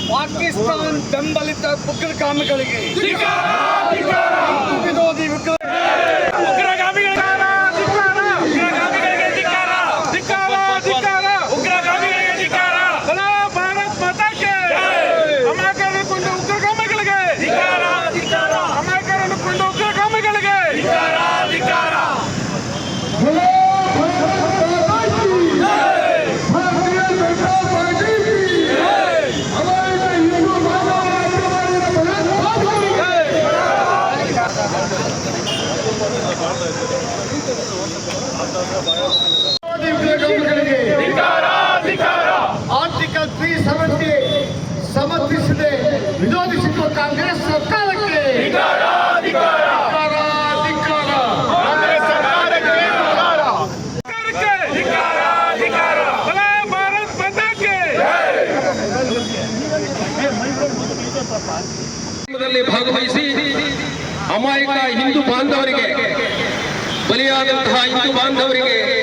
ಪಾಕಿಸ್ತಾನ ಬೆಂಬಲಿತ ಉಗ್ರಗಾಮಿಗಳಿಗೆ ವಿರೋಧಿ ಆರ್ಟಿಕಲ್ 370 ಸಮರ್ಥಿಸದೆ ವಿರೋಧಿಸಿರುವ ಕಾಂಗ್ರೆಸ್ ಸರ್ಕಾರಕ್ಕೆ ಭಾಗವಹಿಸಿ ಅಮಾಯಕ ಹಿಂದೂ ಬಾಂಧವರಿಗೆ ಬಲಿಯಾದಂತಹ ಹಿಂದೂ ಬಾಂಧವರಿಗೆ